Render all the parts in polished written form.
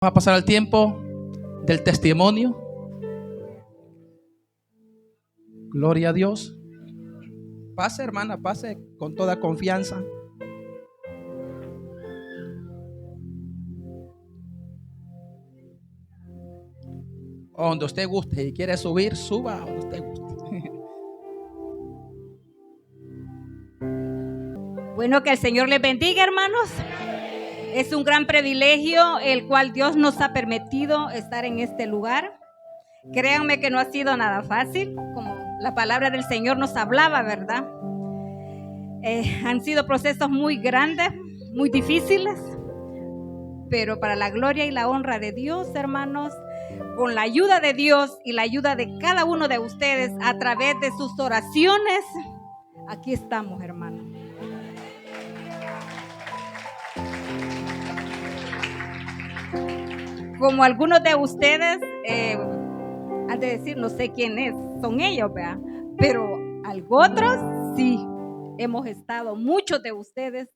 Vamos a pasar al tiempo del testimonio. Gloria a Dios. Pase, hermana, pase con toda confianza. O donde usted guste y quiere subir, suba donde usted guste. Bueno, que el Señor les bendiga, hermanos. Es un gran privilegio el cual Dios nos ha permitido estar en este lugar. Créanme que no ha sido nada fácil, como la palabra del Señor nos hablaba, ¿verdad? Han sido procesos muy grandes, muy difíciles, pero para la gloria y la honra de Dios, hermanos, con la ayuda de Dios y la ayuda de cada uno de ustedes a través de sus oraciones, aquí estamos, hermanos. Como algunos de ustedes han de decir, no sé quién son ellos, ¿verdad? Pero otros sí, hemos estado, muchos de ustedes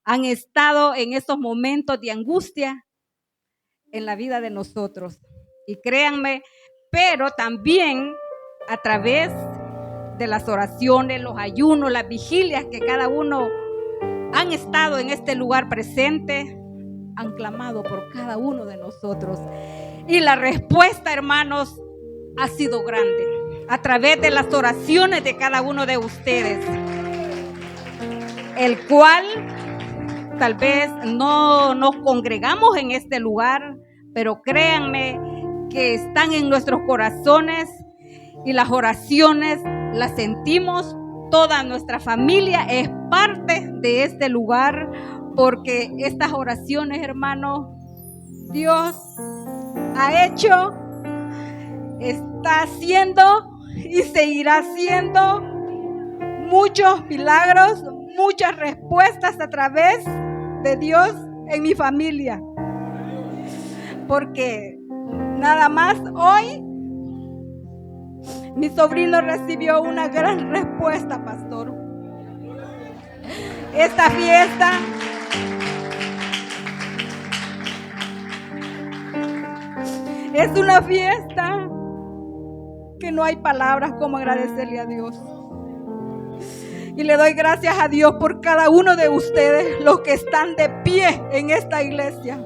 han estado en esos momentos de angustia en la vida de nosotros. Y créanme, pero también a través de las oraciones, los ayunos, las vigilias que cada uno han estado en este lugar presente, han clamado por cada uno de nosotros. Y la respuesta, hermanos, ha sido grande a través de las oraciones de cada uno de ustedes, el cual tal vez no nos congregamos en este lugar, pero créanme que están en nuestros corazones y las oraciones las sentimos. Toda nuestra familia es parte de este lugar, porque estas oraciones, hermanos, Dios ha hecho, está haciendo y seguirá haciendo muchos milagros, muchas respuestas a través de Dios en mi familia. Porque nada más hoy mi sobrino recibió una gran respuesta, pastor. Esta fiesta es una fiesta que no hay palabras como agradecerle a Dios. Y le doy gracias a Dios por cada uno de ustedes, los que están de pie en esta iglesia.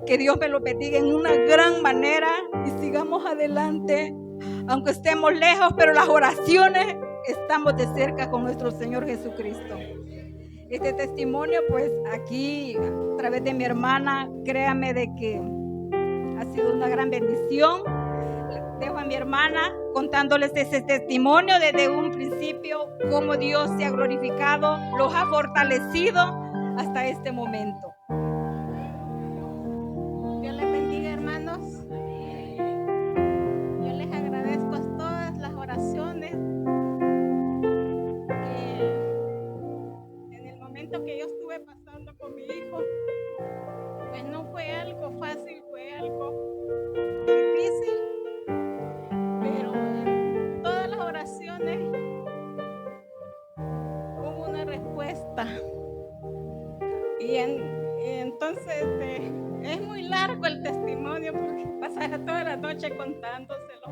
Que Dios me lo bendiga en una gran manera y sigamos adelante, aunque estemos lejos, pero las oraciones estamos de cerca con nuestro Señor Jesucristo. Este testimonio, pues aquí a través de mi hermana, créame de que ha sido una gran bendición. Dejo a mi hermana contándoles ese testimonio desde un principio, cómo Dios se ha glorificado, los ha fortalecido hasta este momento. Dios les bendiga, hermanos. Yo les agradezco todas las oraciones en el momento que yo estuve pasando con mi hijo. Pues no fue algo fácil, fue algo difícil, pero en todas las oraciones hubo una respuesta. Y entonces es muy largo el testimonio porque pasará toda la noche contándoselo,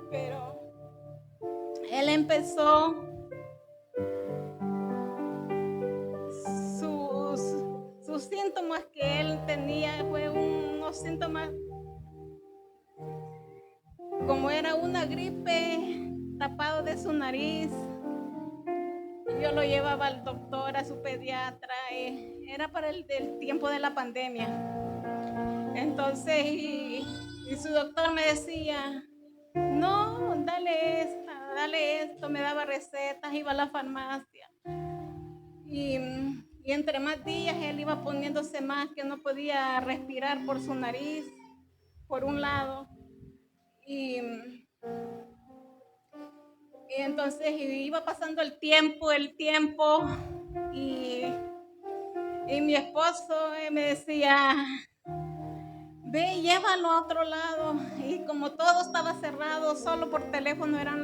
pero él empezó sus síntomas que él tenía, fue unos síntomas como era una gripe tapado de su nariz. Yo lo llevaba al doctor, a su pediatra, era para el tiempo de la pandemia. Entonces, y su doctor me decía, no, dale esto, me daba recetas, iba a la farmacia. Y entre más días él iba poniéndose más, que no podía respirar por su nariz, por un lado. Y entonces iba pasando el tiempo, y mi esposo me decía, ve, llévalo a otro lado. Y como todo estaba cerrado, solo por teléfono eran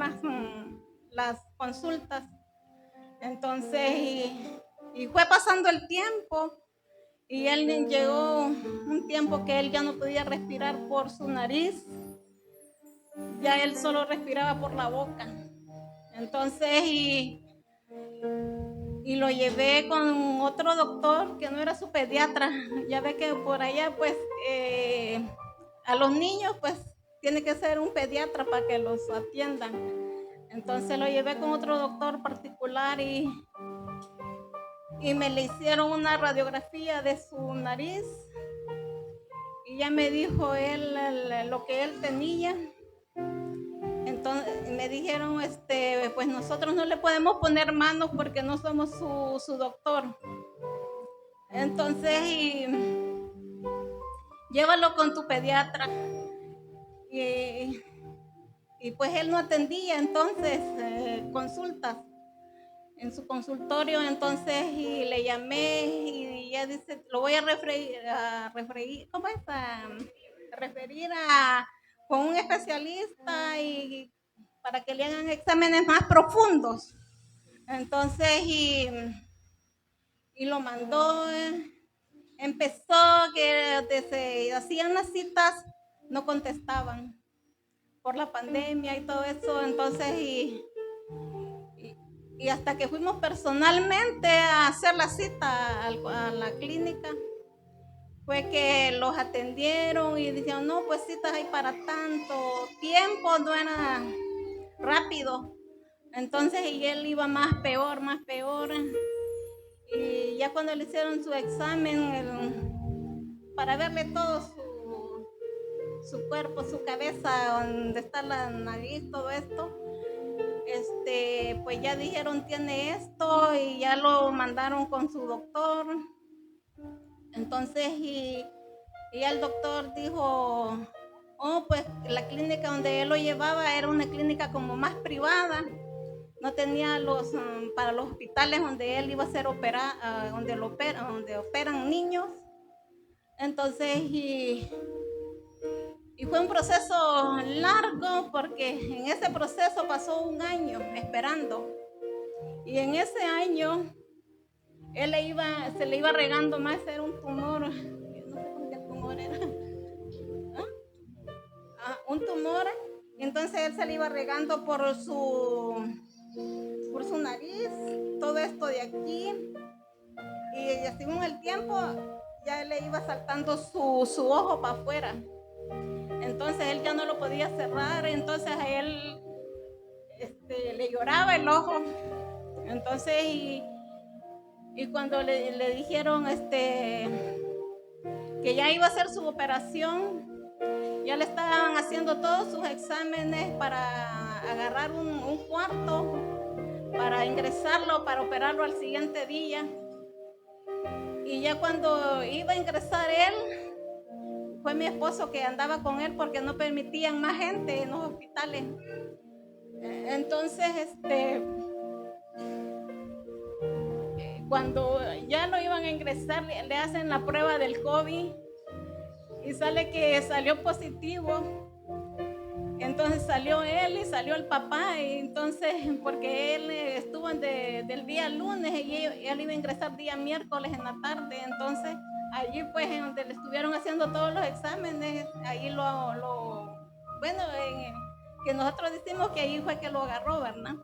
las consultas. Entonces, y fue pasando el tiempo Y él llegó un tiempo que él ya no podía respirar por su nariz, ya él solo respiraba por la boca. Entonces, y lo llevé con otro doctor que no era su pediatra. Ya ve que por allá, pues, a los niños, pues, tiene que ser un pediatra para que los atiendan. Entonces lo llevé con otro doctor particular y me le hicieron una radiografía de su nariz y ya me dijo él lo que él tenía. Entonces me dijeron, pues nosotros no le podemos poner manos porque no somos su doctor. Entonces, llévalo con tu pediatra. Y pues él no atendía, entonces, consultas en su consultorio. Entonces, y le llamé y ella dice, lo voy a referir, ¿cómo es? Referir con un especialista y para que le hagan exámenes más profundos. Entonces, y lo mandó, empezó que se hacían las citas, no contestaban por la pandemia y todo eso. Entonces, y hasta que fuimos personalmente a hacer la cita a la clínica, fue que los atendieron y dijeron, no, pues citas hay para tanto tiempo, no era rápido. Entonces, y él iba más peor. Y ya cuando le hicieron su examen, para verle todo su cuerpo, su cabeza, donde está la nariz, todo esto, pues ya dijeron tiene esto y ya lo mandaron con su doctor. Entonces, y el doctor dijo, oh, pues la clínica donde él lo llevaba era una clínica como más privada, no tenía para los hospitales donde él iba a ser donde operan niños. Entonces, y fue un proceso largo porque en ese proceso pasó un año esperando. Y en ese año él se le iba regando más, era un tumor, no sé por qué tumor era, un tumor. Entonces él se le iba regando por su nariz, todo esto de aquí, y según el tiempo ya le iba saltando su ojo para afuera. Entonces él ya no lo podía cerrar, entonces a él le lloraba el ojo. Entonces, y cuando le dijeron que ya iba a hacer su operación, ya le estaban haciendo todos sus exámenes para agarrar un cuarto, para ingresarlo, para operarlo al siguiente día. Y ya cuando iba a ingresar él, fue mi esposo que andaba con él porque no permitían más gente en los hospitales. Entonces, cuando ya lo iban a ingresar, le hacen la prueba del COVID y sale que salió positivo. Entonces salió él y salió el papá, y entonces, porque él estuvo del día lunes y él iba a ingresar día miércoles en la tarde. Entonces allí pues en donde le estuvieron haciendo todos los exámenes, ahí que nosotros decimos que ahí fue que lo agarró, ¿verdad?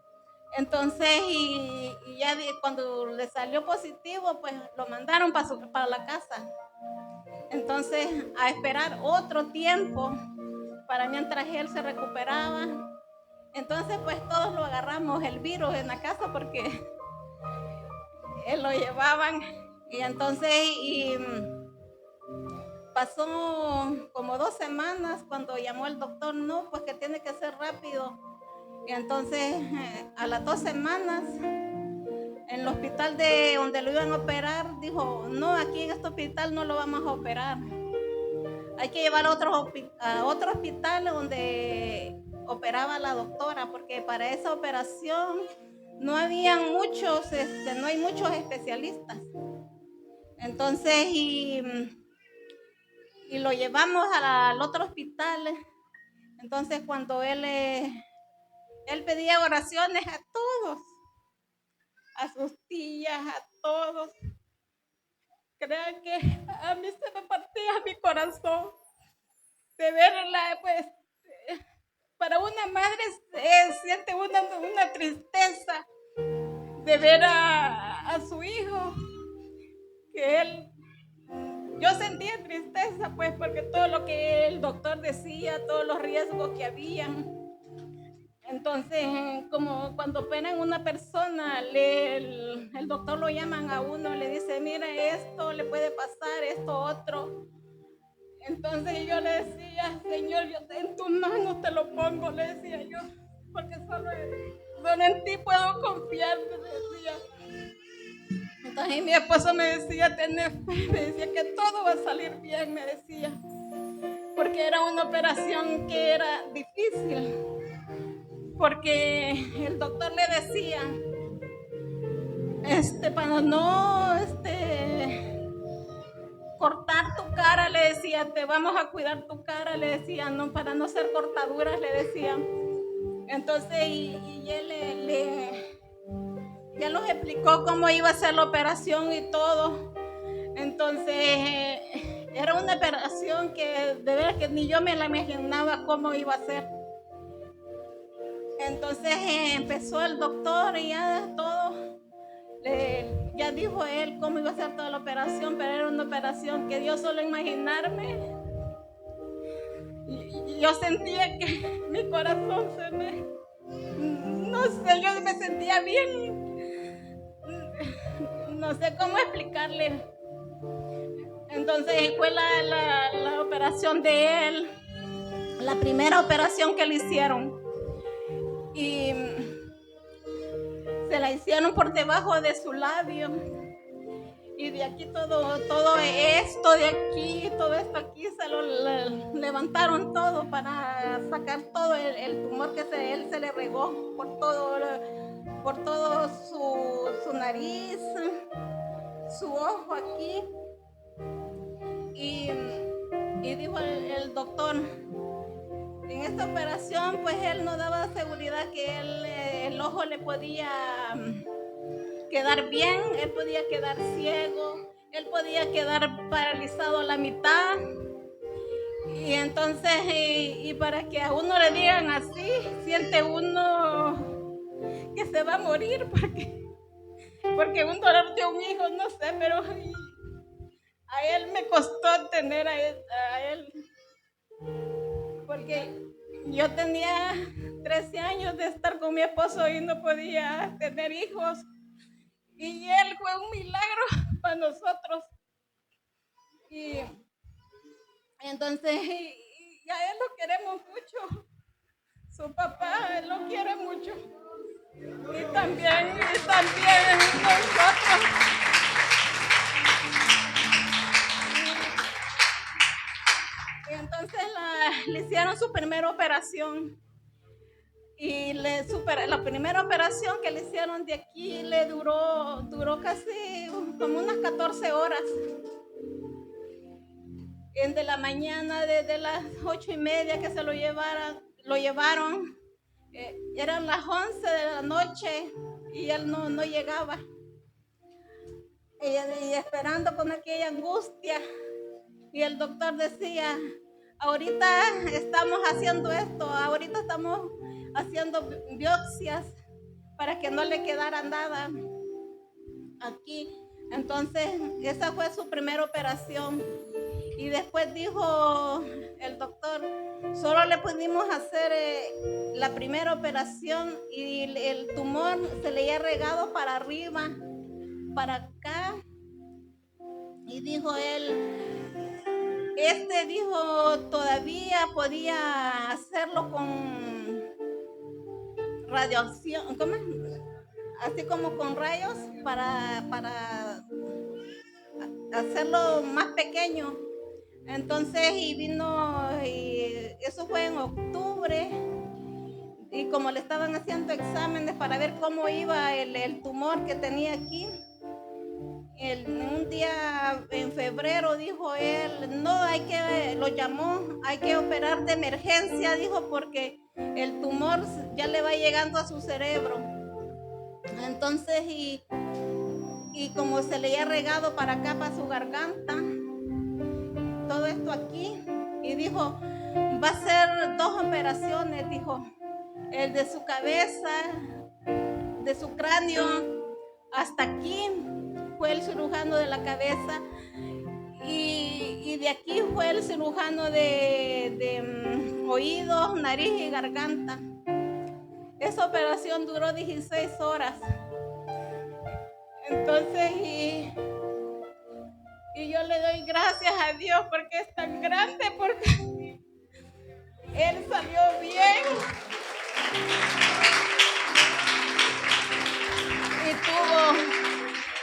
Entonces, y ya cuando le salió positivo, pues lo mandaron para la casa. Entonces, a esperar otro tiempo para mientras él se recuperaba. Entonces, pues todos lo agarramos el virus en la casa porque él lo llevaban. Y entonces, pasó como 2 semanas cuando llamó el doctor, no, pues que tiene que ser rápido. Y entonces, a las 2 semanas, en el hospital de donde lo iban a operar, dijo, no, aquí en este hospital no lo vamos a operar. Hay que llevar a otro hospital donde operaba la doctora, porque para esa operación no habían muchos, no hay muchos especialistas. Entonces, y lo llevamos al otro hospital. Entonces, cuando él pedía oraciones a todos, a sus tías, a todos, crean que a mí se me partía mi corazón de verla, pues, para una madre siente una tristeza de ver a su hijo, que yo sentía tristeza, pues, porque todo lo que el doctor decía, todos los riesgos que habían. Entonces, como cuando operan una persona, el doctor lo llaman a uno, le dice, mira, esto le puede pasar, esto, otro. Entonces yo le decía, Señor, yo en tus manos te lo pongo, le decía yo, porque solo en ti puedo confiar, me decía. Entonces mi esposo me decía, tener fe, me decía que todo va a salir bien, me decía, porque era una operación que era difícil, porque el doctor le decía, para no cortar tu cara, le decía, te vamos a cuidar tu cara, le decía, no, para no ser cortaduras, le decía. Entonces, y él ya nos explicó cómo iba a ser la operación y todo. Entonces, era una operación que de verdad que ni yo me la imaginaba cómo iba a ser. Entonces, empezó el doctor y ya todo, ya dijo él cómo iba a ser toda la operación, pero era una operación que yo solo imaginarme, yo sentía que mi corazón no sé, yo me sentía bien, no sé cómo explicarle. Entonces fue la operación de él, la primera operación que le hicieron, y se la hicieron por debajo de su labio, y de aquí todo esto de aquí, todo esto aquí se lo levantaron todo para sacar todo el tumor que él se le regó por todo su nariz, su ojo aquí. Y dijo el doctor, en esta operación pues él no daba seguridad que el ojo le podía quedar bien, él podía quedar ciego, él podía quedar paralizado a la mitad. Y entonces, y para que a uno le digan así, siente uno que se va a morir porque un dolor de un hijo, no sé, pero a él me costó tener a él, porque yo tenía 13 años de estar con mi esposo y no podía tener hijos, y él fue un milagro para nosotros. Y entonces, y a él lo queremos mucho, su papá, él lo quiere mucho, y también nosotros. Y entonces le hicieron su primera operación, y la primera operación que le hicieron de aquí le duró casi como unas 14 horas. De la mañana, desde las 8:30 que se lo llevaron, eran las 11 de la noche y él no llegaba. Y esperando con aquella angustia. Y el doctor decía, ahorita estamos haciendo esto, ahorita estamos haciendo biopsias para que no le quedara nada aquí. Entonces, esa fue su primera operación. Y después dijo el doctor, solo le pudimos hacer la primera operación y el tumor se le había regado para arriba, para acá. Y dijo él, dijo, todavía podía hacerlo con radiación, ¿cómo es? Así como con rayos para hacerlo más pequeño. Entonces, y eso fue en octubre, y como le estaban haciendo exámenes para ver cómo iba el tumor que tenía aquí, un día en febrero dijo él, no, lo llamó, hay que operar de emergencia, dijo, porque el tumor ya le va llegando a su cerebro. Entonces, y como se le había regado para acá, para su garganta, todo esto aquí, y dijo, va a ser 2 operaciones, dijo, el de su cabeza, de su cráneo, hasta aquí fue el cirujano de la cabeza, y de aquí fue el cirujano de oídos, nariz y garganta. Esa operación duró 16 horas. Entonces, y yo le doy gracias a Dios porque es tan grande, porque Él salió bien.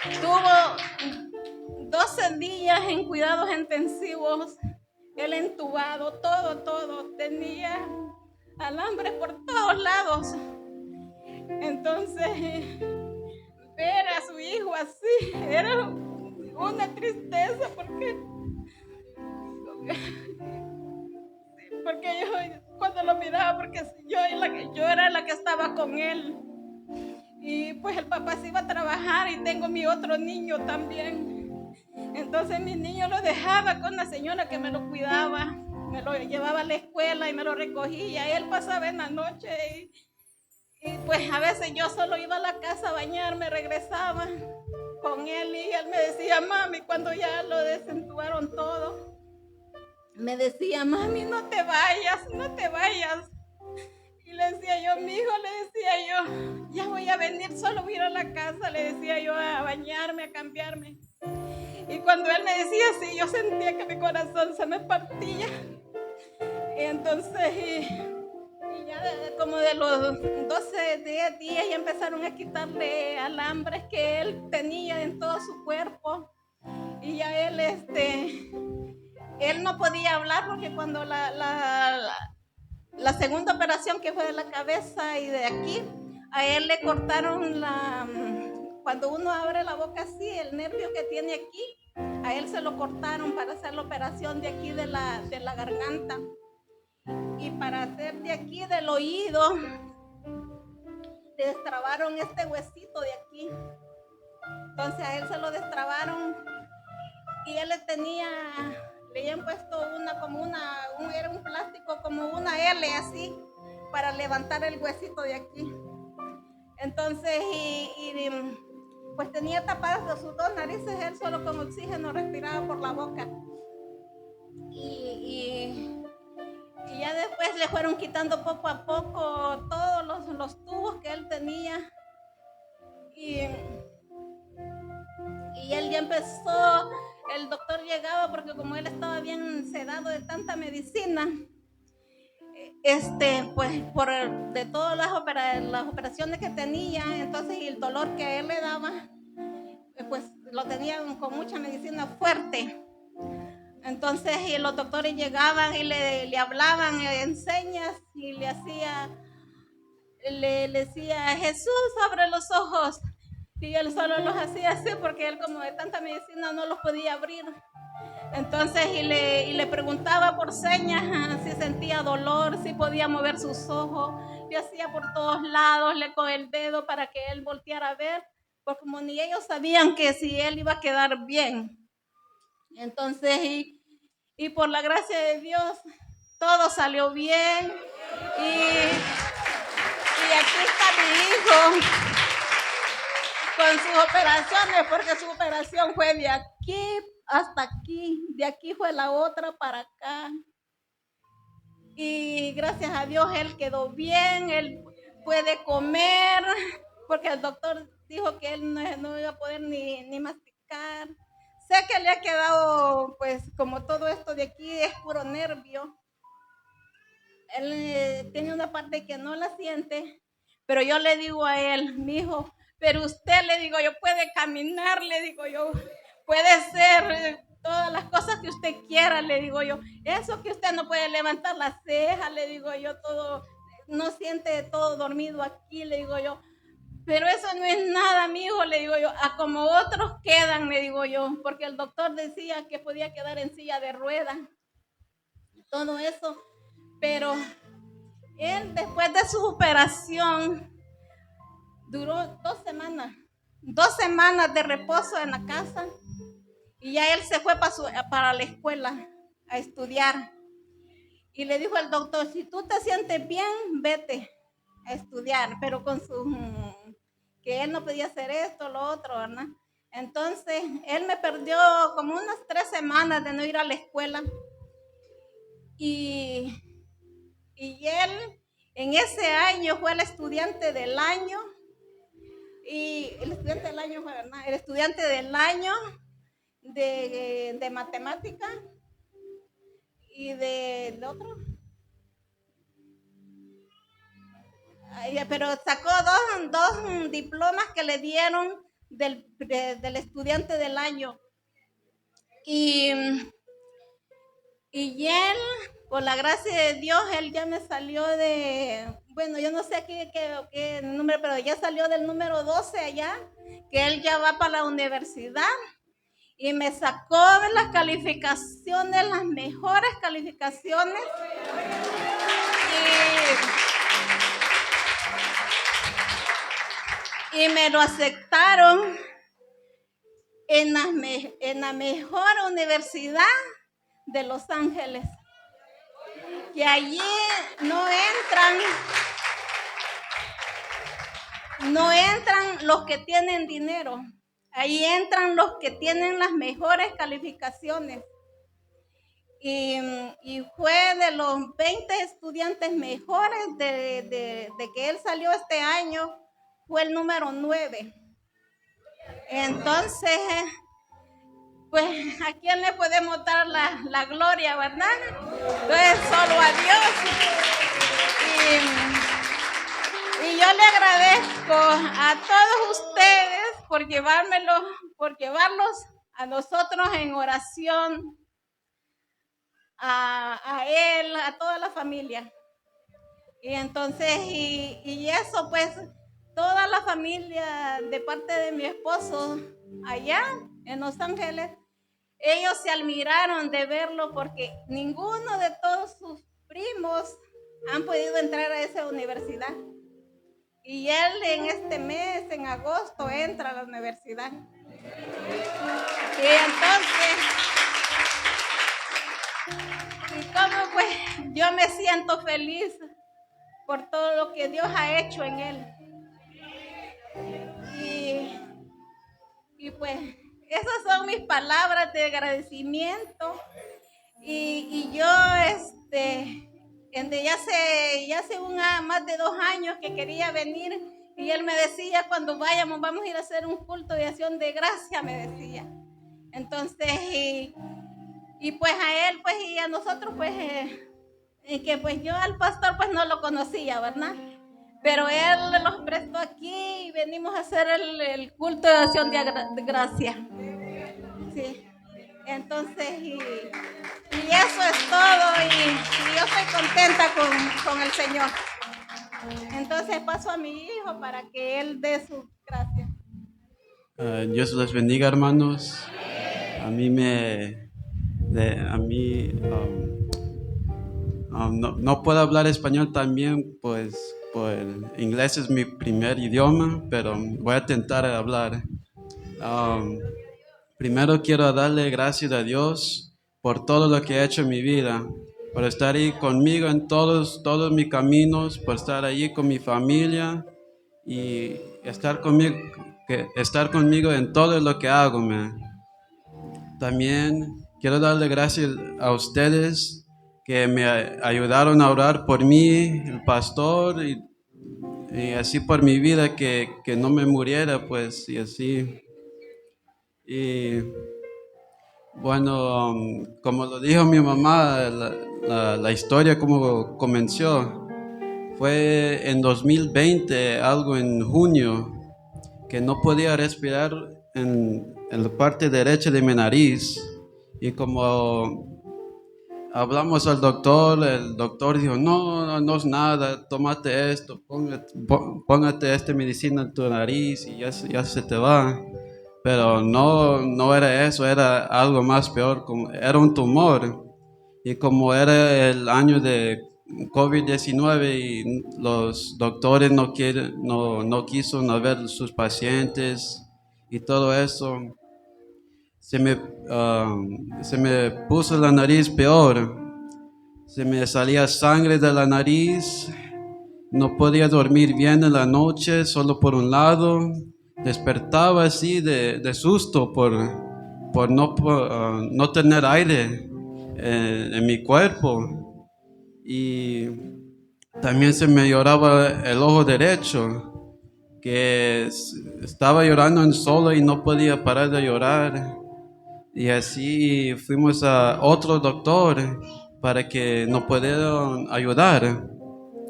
Y tuvo 12 días en cuidados intensivos, Él entubado, todo. Tenía alambre por todos lados. Entonces, ver a su hijo así era una tristeza porque yo cuando lo miraba, porque yo era la que estaba con él, y pues el papá se iba a trabajar y tengo mi otro niño también. Entonces mi niño lo dejaba con la señora que me lo cuidaba, me lo llevaba a la escuela y me lo recogía, él pasaba en la noche y pues a veces yo solo iba a la casa a bañarme, regresaba con él y él me decía, mami, cuando ya lo desentubaron todo, me decía, mami, no te vayas. Y le decía yo, mi hijo, le decía yo, ya voy a venir, solo voy a ir a la casa, le decía yo, a bañarme, a cambiarme. Y cuando él me decía así, yo sentía que mi corazón se me partía. Y entonces, y ya como de los 10 días ya empezaron a quitarle alambres que él tenía en todo su cuerpo. Y ya él no podía hablar porque cuando la segunda operación, que fue de la cabeza y de aquí, a él le cortaron cuando uno abre la boca así, el nervio que tiene aquí, a él se lo cortaron para hacer la operación de aquí de la garganta. Y para hacer de aquí del oído, destrabaron este huesito de aquí. Entonces a él se lo destrabaron y él le habían puesto era un plástico como una L así, para levantar el huesito de aquí. Entonces, pues tenía tapadas sus 2 narices, él solo con oxígeno respiraba por la boca. Y ya después le fueron quitando poco a poco todos los tubos que él tenía. Y él ya empezó, el doctor llegaba porque como él estaba bien sedado de tanta medicina, pues de todas las operaciones que tenía, entonces y el dolor que a él le daba, pues lo tenían con mucha medicina fuerte. Entonces y los doctores llegaban y le hablaban en señas y le decía, Jesús, abre los ojos. Y él solo los hacía así porque él como de tanta medicina no los podía abrir. Entonces y le preguntaba por señas si sentía dolor, si podía mover sus ojos. Le hacía por todos lados, con el dedo para que él volteara a ver, porque como ni ellos sabían que si él iba a quedar bien. Entonces y por la gracia de Dios todo salió bien y aquí está mi hijo con sus operaciones, porque su operación fue de aquí hasta aquí, de aquí fue la otra para acá. Y gracias a Dios él quedó bien, él puede comer, porque el doctor dijo que él no iba a poder ni masticar. Sé que le ha quedado, pues, como todo esto de aquí es puro nervio. Él tiene una parte que no la siente, pero yo le digo a él, mi hijo, pero usted, le digo yo, puede caminar, le digo yo, puede ser todas las cosas que usted quiera, le digo yo. Eso que usted no puede levantar las cejas, le digo yo, todo, no siente todo dormido aquí, le digo yo. Pero eso no es nada, mi hijo, le digo yo, a como otros quedan, le digo yo, porque el doctor decía que podía quedar en silla de ruedas, todo eso. Pero él, después de su operación, duró 2 semanas 2 semanas de reposo en la casa y ya él se fue para la escuela a estudiar. Y le dijo el doctor, si tú te sientes bien, vete a estudiar, pero con que él no podía hacer esto, lo otro, ¿verdad? Entonces, él me perdió como unas 3 semanas de no ir a la escuela. Y él en ese año fue el estudiante del año. Y el estudiante del año fue, ¿verdad? El estudiante del año de matemática y del otro. Pero sacó dos diplomas que le dieron del estudiante del año. Y él, por la gracia de Dios, él ya me salió bueno, yo no sé qué número, pero ya salió del número 12 allá, que él ya va para la universidad. Y me sacó las calificaciones, las mejores calificaciones. Y me lo aceptaron en la mejor universidad de Los Ángeles. Que allí no entran los que tienen dinero. Ahí entran los que tienen las mejores calificaciones. Y fue de los 20 estudiantes mejores de que él salió este año, fue el número 9. Entonces, pues, ¿a quién le podemos dar la gloria, verdad? Pues solo a Dios. Y yo le agradezco a todos ustedes por llevarlos a nosotros en oración, a él, a toda la familia. Y entonces, y eso pues, toda la familia de parte de mi esposo allá en Los Ángeles, ellos se admiraron de verlo porque ninguno de todos sus primos han podido entrar a esa universidad. Y él en este mes, en agosto, entra a la universidad. Y entonces, y como pues yo me siento feliz por todo lo que Dios ha hecho en él. Y pues esas son mis palabras de agradecimiento. Y yo ya hace más de 2 años que quería venir, y él me decía, cuando vamos a ir a hacer un culto de acción de gracia, me decía. Entonces, y pues a él, pues, y a nosotros, pues, que pues yo al pastor, pues, no lo conocía, ¿verdad? Pero él los prestó aquí y venimos a hacer el culto de acción de gracia. Sí. Entonces, y eso es todo, y yo estoy contenta con el Señor. Entonces paso a mi hijo para que él dé su gracia. Dios les bendiga, hermanos. No puedo hablar español también, pues inglés es mi primer idioma, pero voy a intentar hablar. Primero quiero darle gracias a Dios por todo lo que ha hecho en mi vida, por estar ahí conmigo en todos mis caminos, por estar ahí con mi familia y estar conmigo en todo lo que hago, man. También quiero darle gracias a ustedes que me ayudaron a orar por mí, el pastor, y así por mi vida, que no me muriera, pues, y así. Y bueno, como lo dijo mi mamá, la historia como comenzó fue en 2020, algo en junio, que no podía respirar en la parte derecha de mi nariz. Y como hablamos al doctor, el doctor dijo, no es nada, tómate esto, póngate esta medicina en tu nariz y ya se te va. Pero no era eso, era algo más peor, era un tumor. Y como era el año de COVID-19 y los doctores no quisieron ver sus pacientes, y todo eso, se me puso la nariz peor. Se me salía sangre de la nariz. No podía dormir bien en la noche, solo por un lado. Despertaba así de susto por no tener aire en mi cuerpo. Y también se me lloraba el ojo derecho, que estaba llorando en solo y no podía parar de llorar. Y así fuimos a otro doctor para que nos pudieran ayudar.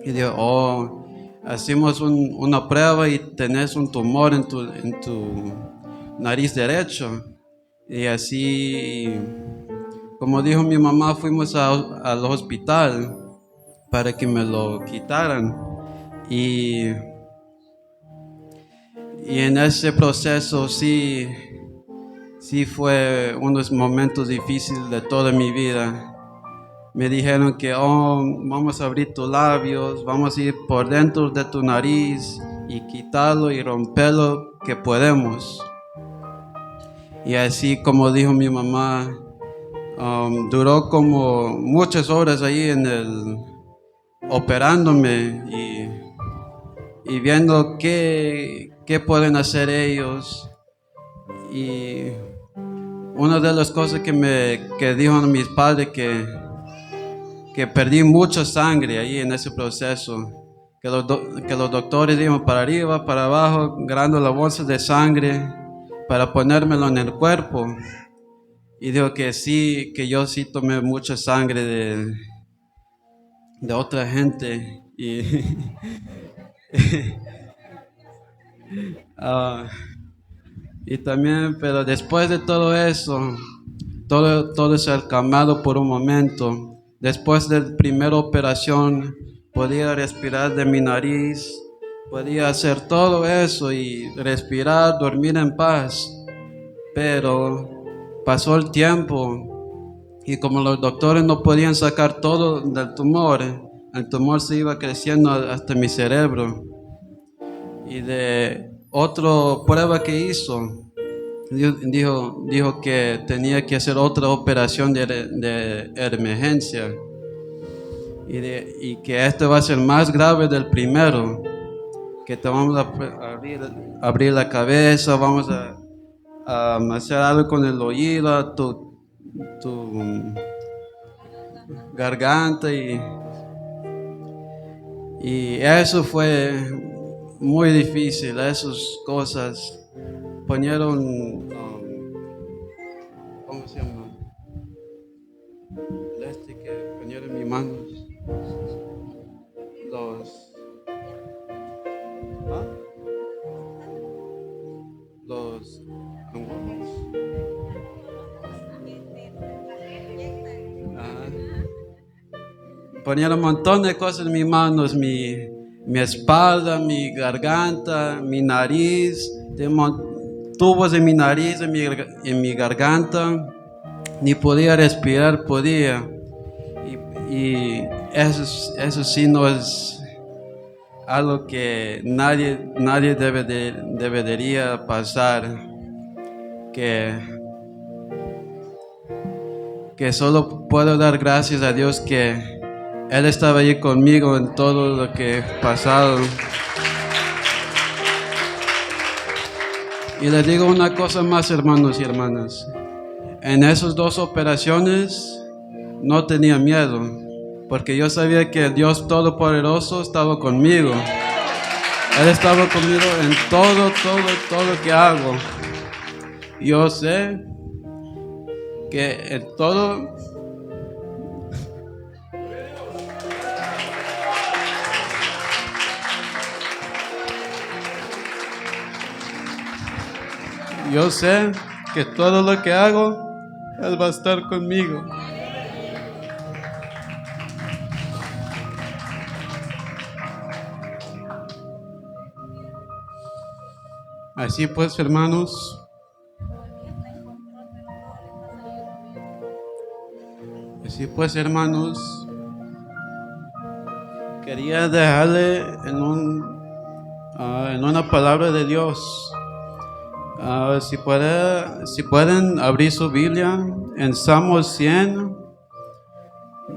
Y dijo, hacemos una prueba y tenés un tumor en tu nariz derecho. Y así, como dijo mi mamá, fuimos al hospital para que me lo quitaran. Y en ese proceso sí fue unos momentos difíciles de toda mi vida. Me dijeron que vamos a abrir tus labios, vamos a ir por dentro de tu nariz y quitarlo y romperlo que podemos. Y así como dijo mi mamá, duró como muchas horas ahí operándome y viendo qué pueden hacer ellos. Y una de las cosas que dijo mis padres que perdí mucha sangre ahí en ese proceso, que los doctores iban para arriba, para abajo, agarrando la bolsa de sangre para ponérmelo en el cuerpo. Y digo que sí, que yo sí tomé mucha sangre de otra gente. Y también, pero después de todo eso, todo se ha calmado por un momento. Después de la primera operación, podía respirar de mi nariz, podía hacer todo eso y respirar, dormir en paz. Pero pasó el tiempo y como los doctores no podían sacar todo del tumor, el tumor se iba creciendo hasta mi cerebro. Y de otra prueba que hizo, dijo que tenía que hacer otra operación de emergencia y que este va a ser más grave del primero, que te vamos a abrir la cabeza, vamos a hacer algo con el oído, tu garganta y eso fue muy difícil, esas cosas. Ponieron, ¿cómo se llama? Que ponieron en mis manos. Ponieron un montón de cosas en mis manos, mi espalda, mi garganta, mi nariz, tubos en mi nariz, en mi garganta, ni podía respirar, y eso sí no es algo que nadie debería pasar, que solo puedo dar gracias a Dios que Él estaba allí conmigo en todo lo que he pasado. Y les digo una cosa más, hermanos y hermanas. En esas 2 operaciones no tenía miedo, porque yo sabía que el Dios Todopoderoso estaba conmigo. Él estaba conmigo en todo que hago. Yo sé que en todo yo sé que todo lo que hago, Él va a estar conmigo. Así pues, hermanos, quería dejarle en una palabra de Dios. Si pueden abrir su Biblia en Salmos 100,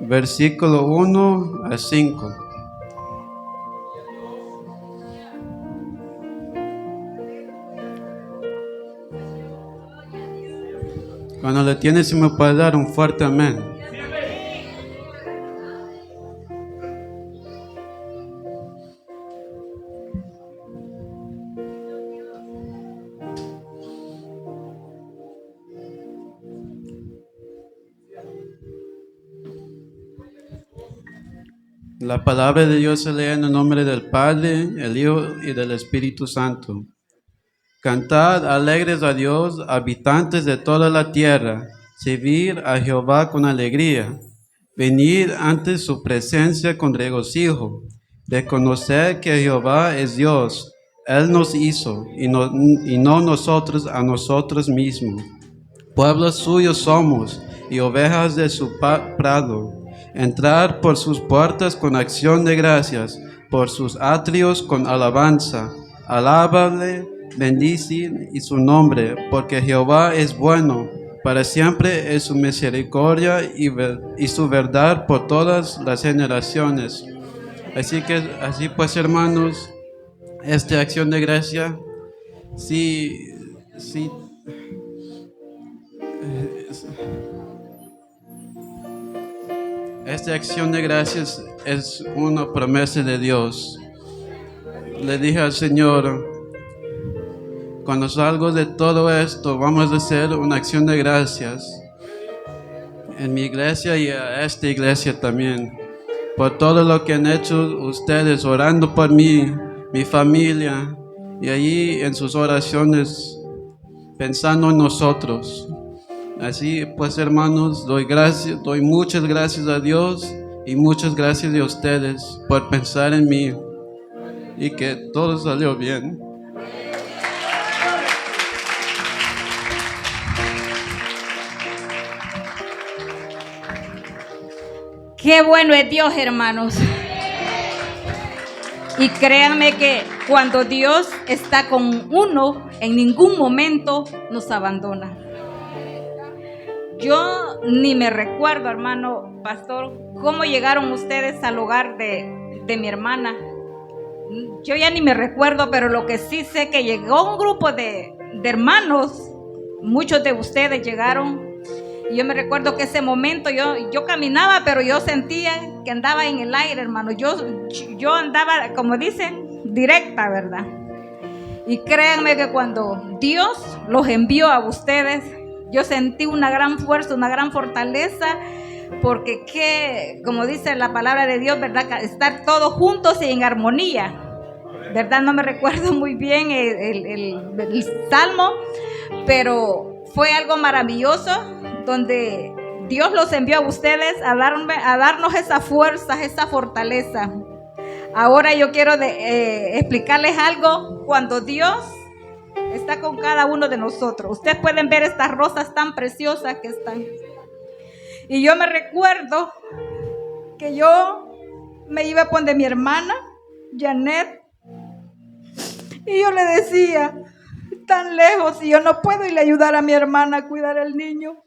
versículo 1 a 5. Cuando le tienes, si me puede dar un fuerte amén. La palabra de Dios se lee en el nombre del Padre, el Hijo y del Espíritu Santo. Cantad alegres a Dios, habitantes de toda la tierra, servir a Jehová con alegría, venid ante su presencia con regocijo, reconocer que Jehová es Dios, Él nos hizo y no nosotros a nosotros mismos. Pueblos suyos somos y ovejas de su prado. Entrar por sus puertas con acción de gracias, por sus atrios con alabanza. Alábale, bendicid y su nombre, porque Jehová es bueno, para siempre es su misericordia y su verdad por todas las generaciones. Así pues, hermanos, esta acción de gracia, esta acción de gracias es una promesa de Dios. Le dije al Señor, cuando salgo de todo esto, vamos a hacer una acción de gracias en mi iglesia y a esta iglesia también, por todo lo que han hecho ustedes, orando por mí, mi familia, y allí en sus oraciones, pensando en nosotros. Así pues, hermanos, doy muchas gracias a Dios y muchas gracias a ustedes por pensar en mí y que todo salió bien. Qué bueno es Dios, hermanos. Y créanme que cuando Dios está con uno, en ningún momento nos abandona. Yo ni me recuerdo, hermano pastor, cómo llegaron ustedes al hogar de mi hermana. Yo ya ni me recuerdo, pero lo que sí sé que llegó un grupo de hermanos, muchos de ustedes llegaron. Y yo me recuerdo que ese momento yo caminaba, pero yo sentía que andaba en el aire, hermano. Yo andaba, como dicen, directa, ¿verdad? Y créanme que cuando Dios los envió a ustedes, yo sentí una gran fuerza, una gran fortaleza, porque como dice la palabra de Dios, ¿verdad? Estar todos juntos y en armonía, ¿verdad? No me recuerdo muy bien el salmo, pero fue algo maravilloso, donde Dios los envió a ustedes a darnos esa fuerza, esa fortaleza. Ahora yo quiero explicarles algo. Cuando Dios está con cada uno de nosotros, ustedes pueden ver estas rosas tan preciosas que están. Y yo me recuerdo que yo me iba a poner mi hermana, Janet, y yo le decía, tan lejos, y yo no puedo irle a ayudar a mi hermana a cuidar al niño.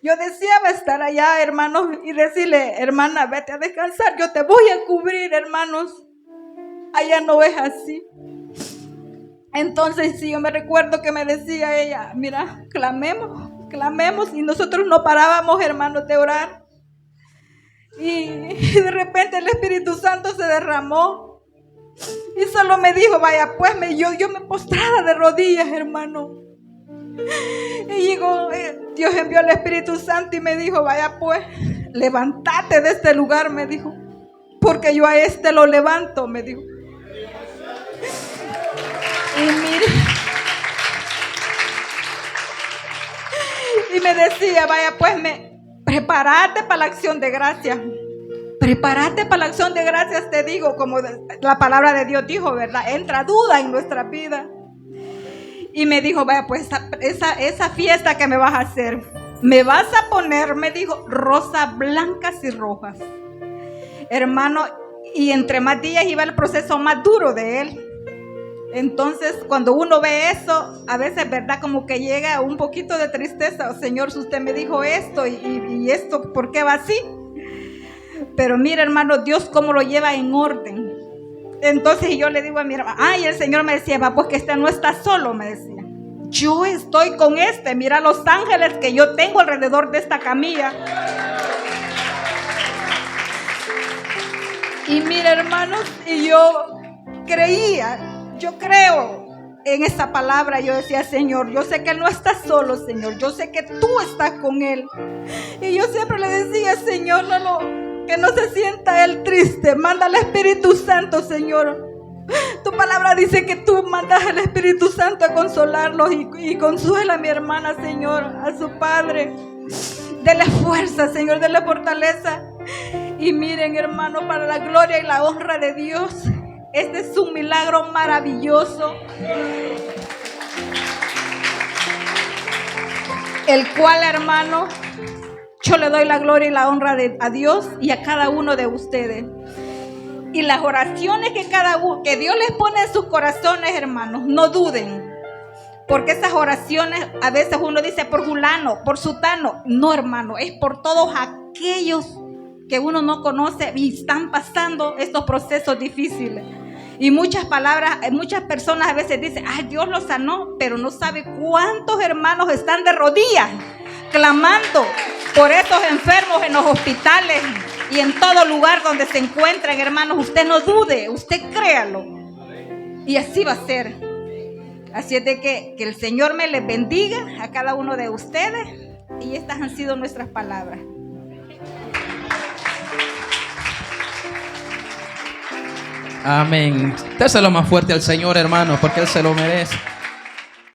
Yo deseaba estar allá, hermanos, y decirle, hermana, vete a descansar, yo te voy a cubrir, hermanos. Allá no es así. Entonces, sí, yo me recuerdo que me decía ella, mira, clamemos, y nosotros no parábamos, hermanos, de orar. Y de repente el Espíritu Santo se derramó y solo me dijo, vaya pues, yo me postraba de rodillas, hermano. Y llegó, Dios envió al Espíritu Santo y me dijo, vaya pues, levántate de este lugar, me dijo, porque yo a este lo levanto, me dijo. Y mire, y me decía, vaya pues, prepárate para la acción de gracias. Prepárate para la acción de gracias, te digo, como la palabra de Dios dijo, ¿verdad? Entra duda en nuestra vida. Y me dijo, vaya pues, esa fiesta que me vas a hacer, me vas a poner, me dijo, rosas blancas y rojas. Hermano, y entre más días iba el proceso más duro de él. Entonces, cuando uno ve eso, a veces, ¿verdad? Como que llega un poquito de tristeza. Oh, Señor, si usted me dijo esto y esto, ¿por qué va así? Pero mira, hermano, Dios cómo lo lleva en orden. Entonces yo le digo a mi hermana, y el Señor me decía, va, pues que este no está solo, me decía. Yo estoy con este. Mira los ángeles que yo tengo alrededor de esta camilla. Y mira, hermanos, y yo creo en esa palabra. Yo decía, Señor, yo sé que Él no está solo, Señor. Yo sé que tú estás con Él. Y yo siempre le decía, Señor, que no se sienta Él triste. Manda al Espíritu Santo, Señor. Tu palabra dice que tú mandas al Espíritu Santo a consolarlos y consuela a mi hermana, Señor, a su padre. Dele fuerza, Señor, dele fortaleza. Y miren, hermano, para la gloria y la honra de Dios, este es un milagro maravilloso, el cual, hermano, yo le doy la gloria y la honra a Dios y a cada uno de ustedes. Y las oraciones que Dios les pone en sus corazones, hermanos, no duden. Porque esas oraciones, a veces uno dice por fulano, por sutano. No, hermano, es por todos aquellos que uno no conoce y están pasando estos procesos difíciles. Y muchas personas a veces dicen, Dios los sanó, pero no sabe cuántos hermanos están de rodillas clamando por estos enfermos en los hospitales y en todo lugar donde se encuentran, hermanos. Usted no dude, usted créalo. Y así va a ser. Así es de que el Señor me les bendiga a cada uno de ustedes. Y estas han sido nuestras palabras. Amén. Déselo más fuerte al Señor, hermano, porque Él se lo merece.